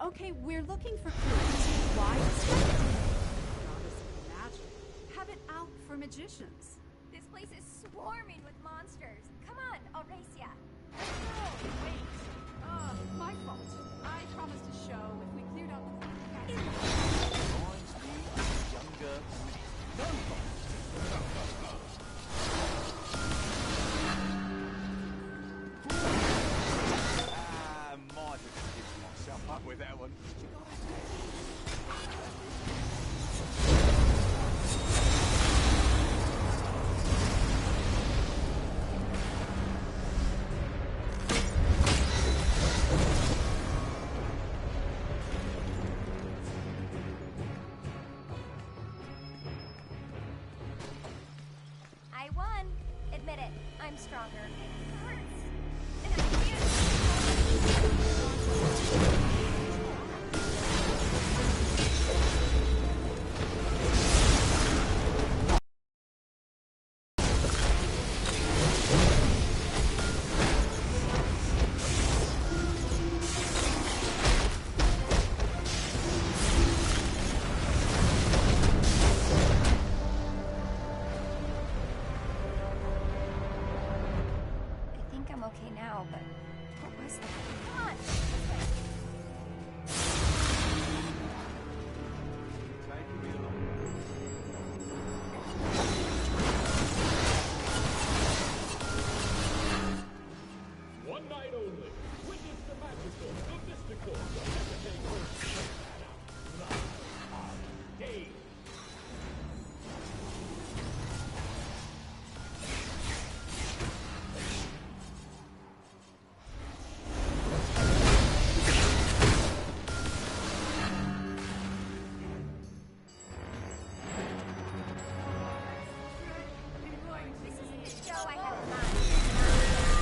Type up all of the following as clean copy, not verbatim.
Okay, we're looking for clues. Why distracted? Goddess of magic. Have it out for magicians. This place is swarming with monsters. Come on, I'll race ya. Oh, wait. My fault. I promised to show if we cleared out the thing. Reminds me of younger me. Might have given myself up with that one. I won. Admit it, I'm stronger. It hurts. And I can't. I think I'm okay now, but what was that? Come on, this way. Taking me along. One night only. Witness the magical, the mystical, the meditative, day. This isn't the show I had in mind.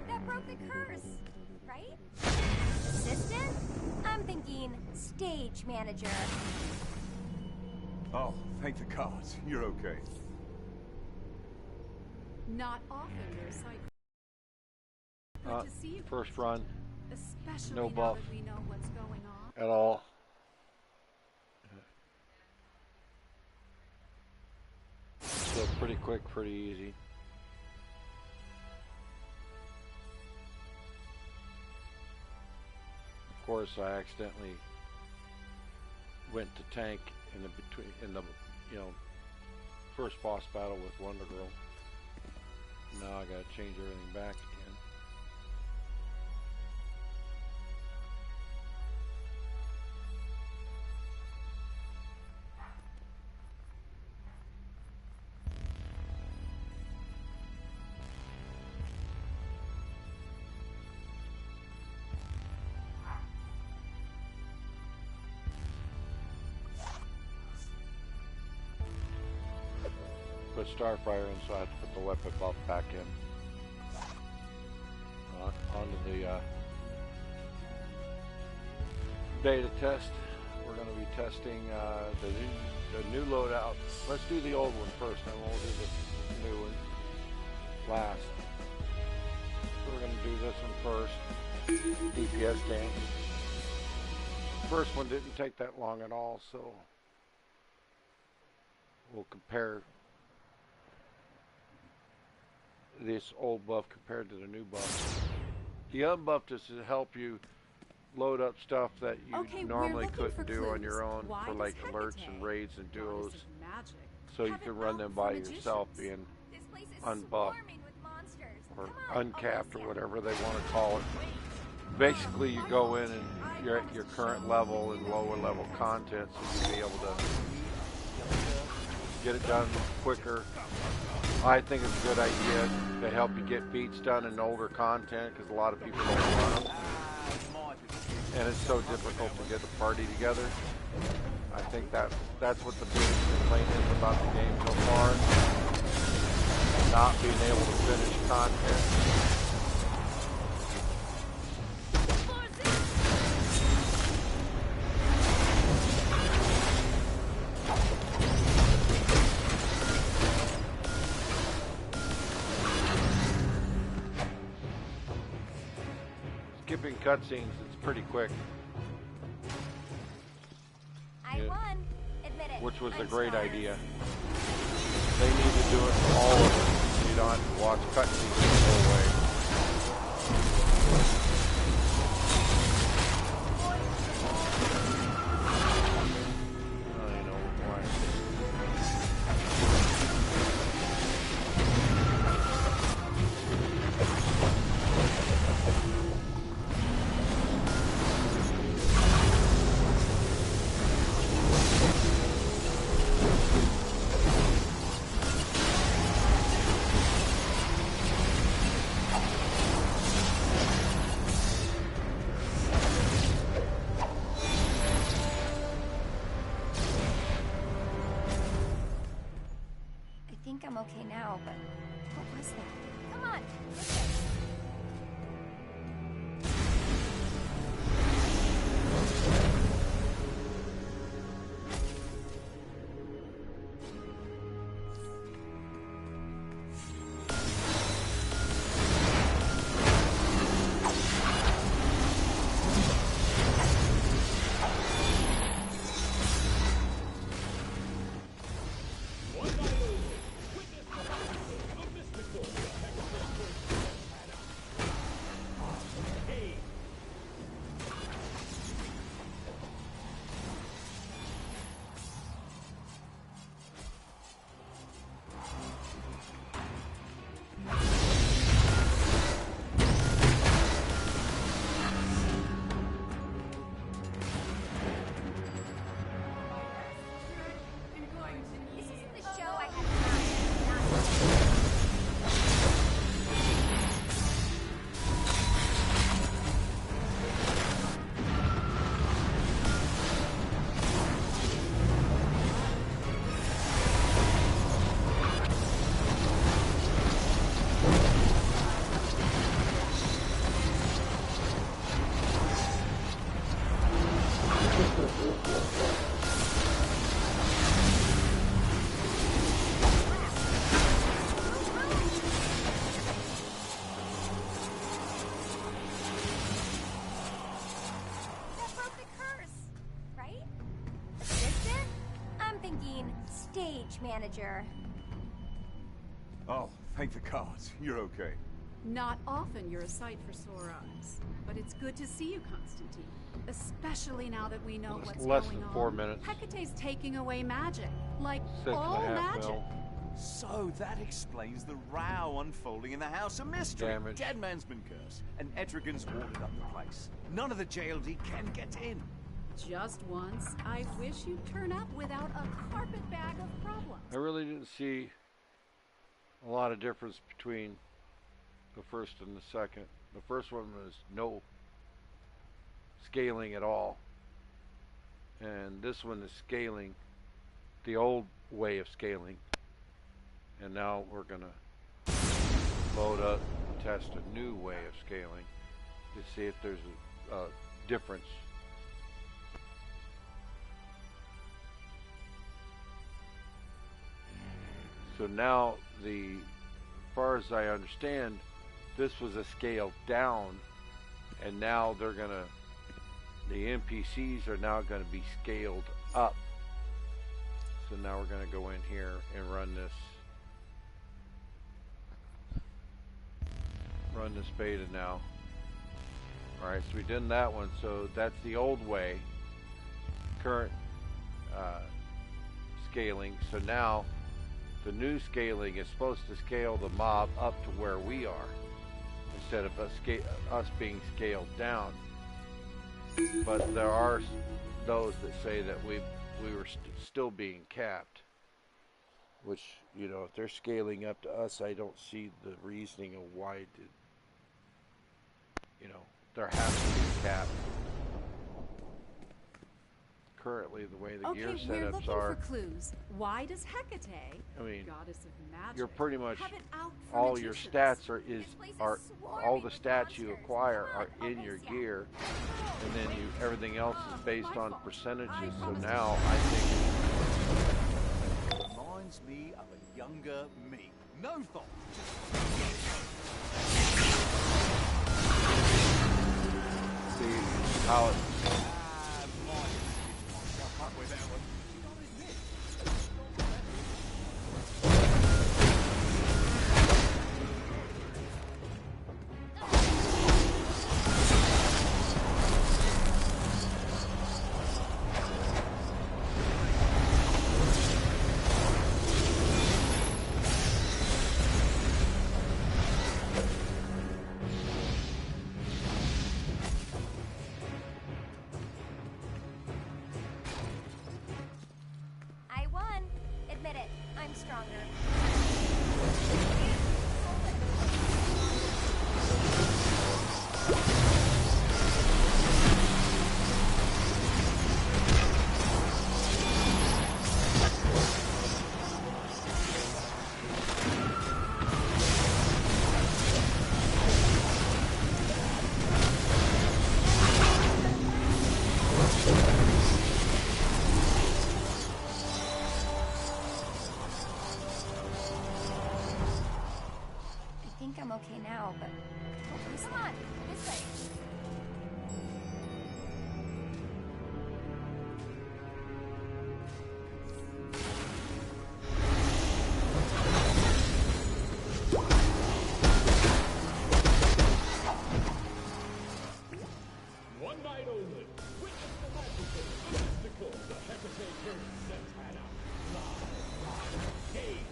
That broke the curse, right? Assistant? I'm thinking stage manager. Oh, thank the gods. You're okay. Not often there's cycle. Good to see you, First run especially no now buff. that we know what's going on. at all. So pretty quick, pretty easy. Of course, I accidentally went to tank in the first boss battle with Wonder Girl. Now I gotta change everything back again. Put Starfire in, so I have to put the weapon buff back in. Onto the beta test. We're going to be testing the new loadout. Let's do the old one first, then we'll do the new one last. So we're going to do this one first. DPS tank. First one didn't take that long at all, so we'll compare this old buff compared to the new buff. The unbuffed is to help you load up stuff that you normally couldn't do on your own for like alerts and raids and duos, so you can run them by yourself being unbuffed or uncapped or whatever they want to call it. Basically you go in and you're at your current level and lower level content, so you'll be able to get it done quicker. I think it's a good idea to help you get beats done in older content because a lot of people don't run them. And it's so difficult to get the party together. I think that's what the biggest complaint is about the game so far. Not being able to finish content. Skipping cutscenes, it's pretty quick. I won. Admit it. Which was a I'm great sorry. idea. They need to do it for all of it. You don't have to watch cutscenes the whole way. I know why. I think I'm okay now, but what was that? Come on, listen. One night only. Witness the massacre of mystical. Hey. This isn't the show I had in mind. Not that broke the curse, right? Assistant? I'm thinking stage manager. Oh, thank the gods. You're okay. Not often you're a sight for sore eyes, but it's good to see you, Constantine. Especially now that we know what's Less going than on. 4 minutes. Hecate's taking away magic, like 6.5 all magic. mil. So that explains the row unfolding in the House of Mystery. Damage. Dead man's been cursed, and Etrigan's warded up the place. None of the JLD can get in. Just once, I wish you'd turn up without a carpetbag of problems. I really didn't see a lot of difference between the first and the second. The first one was no scaling at all. And this one is scaling the old way of scaling. And now we're going to load up and test a new way of scaling to see if there's a difference. So now, as far as I understand, this was a scale down, and now they're gonna, the NPCs are now gonna be scaled up. So now we're gonna go in here and run this beta now. Alright, so we did that one, so that's the old way, current scaling. So now, the new scaling is supposed to scale the mob up to where we are, instead of us being scaled down. But there are those that say that we were still being capped. Which, you know, if they're scaling up to us, I don't see the reasoning of why you know, there has to be a cap. Currently, the way the gear setups we're looking are, for clues. Why does Hecate, I mean, goddess of magic, you're pretty much have it out for all your magicians? stats are swarming all the with stats you monsters. acquire Come are on, in I'll your race ya. gear, and then everything else is based on percentages. So promise to now I think Reminds me of a younger me. No thought. see how it. Up with that one. I won. Admit it. I'm stronger. I think I'm okay now, but come on, this way. One night only. Witness the magical, the mystical, the Hecate curse sets Hannah. Live. Game.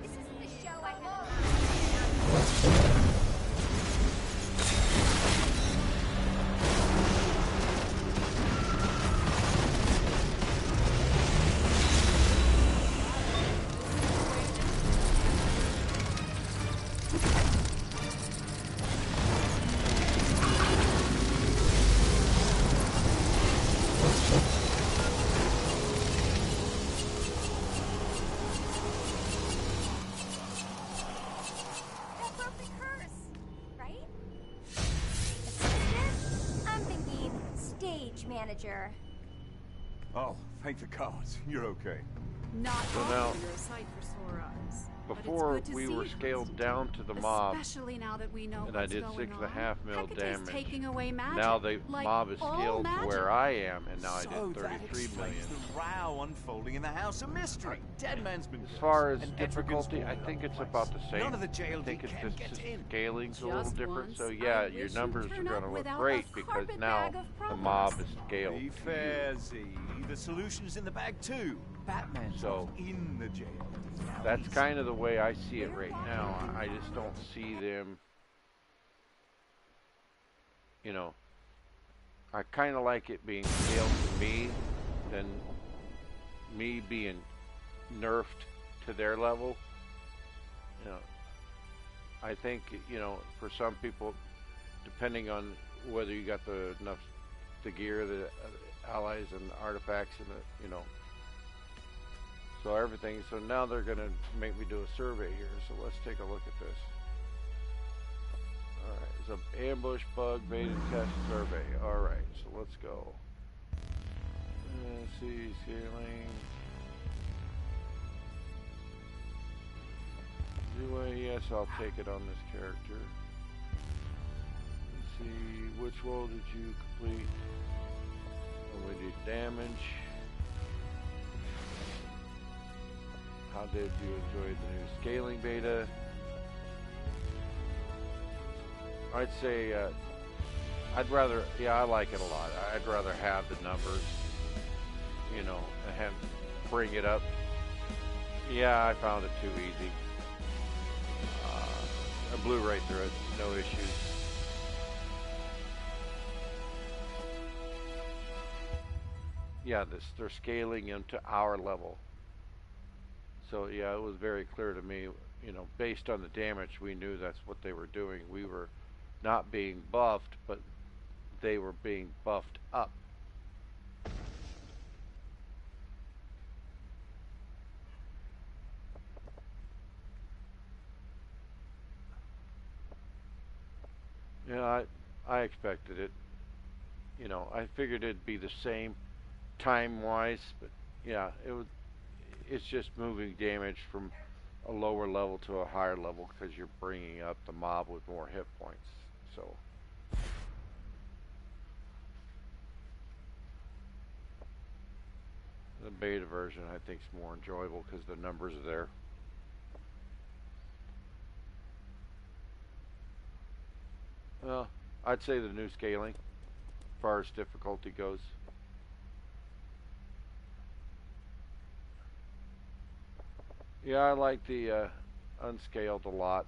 This isn't the show I had. That broke the curse, right? Assistant? I'm thinking stage manager. Oh, thank the gods. You're okay. Not So often now- you're a sight for sore eyes. But it's Before good to we see were you, scaled Constantine. down to the mob, Especially now that we know and I what's did going 6.5 on. mil Hecate's damage. taking away magic. Now the like mob is all scaled to magic. where I am, and now I So did that 33 million. explains the row unfolding in the house of mystery. Dead man's been As cursed, far as and difficulty, Etrigan's I ordered think up it's the about the place. same. None of the I JLD think it's can just get in. scaling's a little Just different. once. So I yeah, wish your you'd numbers are turn going up to look without great a because carpet now bag of the problems. mob is scaled. Be fair, Z. The solution's in the bag too. Batman's So, not in the jail. Now That's he's- kind of the way I see it right now. I just don't see them, you know, I kind of like it being scaled to me than me being nerfed to their level. You know, I think, you know, for some people, depending on whether you got enough the gear, the allies and artifacts and the, you know, so everything. So now they're going to make me do a survey here. So let's take a look at this. All right, it's an ambush bug beta test survey. All right, so let's go. Let's see, scaling. Anyway, yes, I'll take it on this character. Let's see, which role did you complete? Oh, we did damage. How did you enjoy the new scaling beta? I'd say, I like it a lot. I'd rather have the numbers. you know, and bring it up. Yeah, I found it too easy. I blew right through it, no issues. Yeah, they're scaling into our level. So yeah, it was very clear to me, you know, based on the damage, we knew that's what they were doing. We were not being buffed, but they were being buffed up. Yeah, I expected it. You know, I figured it'd be the same time-wise, but yeah, it's just moving damage from a lower level to a higher level because you're bringing up the mob with more hit points. So the beta version, I think, is more enjoyable because the numbers are there. Well, I'd say the new scaling, as far as difficulty goes. Yeah, I like the unscaled a lot.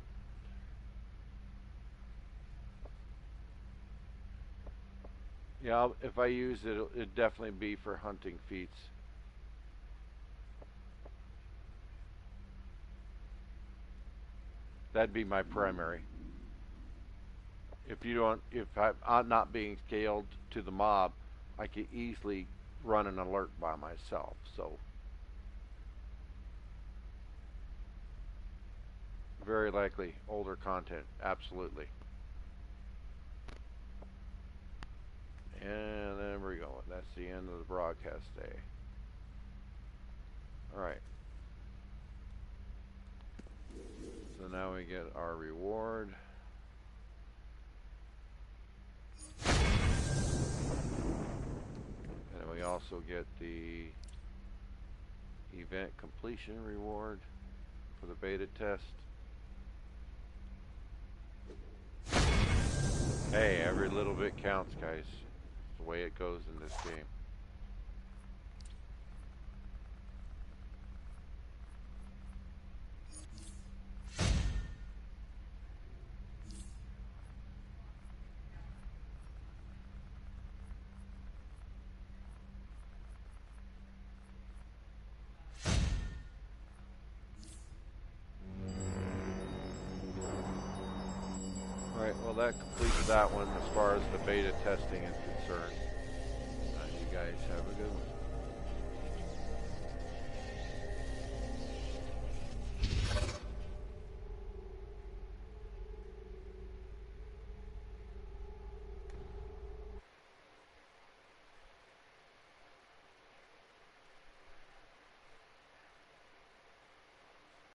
Yeah, if I use it, it'd definitely be for hunting feats. That'd be my primary. If I'm not being scaled to the mob, I could easily run an alert by myself. So very likely older content, absolutely. And then we're going. That's the end of the broadcast day. Alright. So now we get our reward. And we also get the event completion reward for the beta test. Hey, every little bit counts, guys. It's the way it goes in this game. Alright, well that completes that one as far as the beta testing is concerned. You guys have a good one.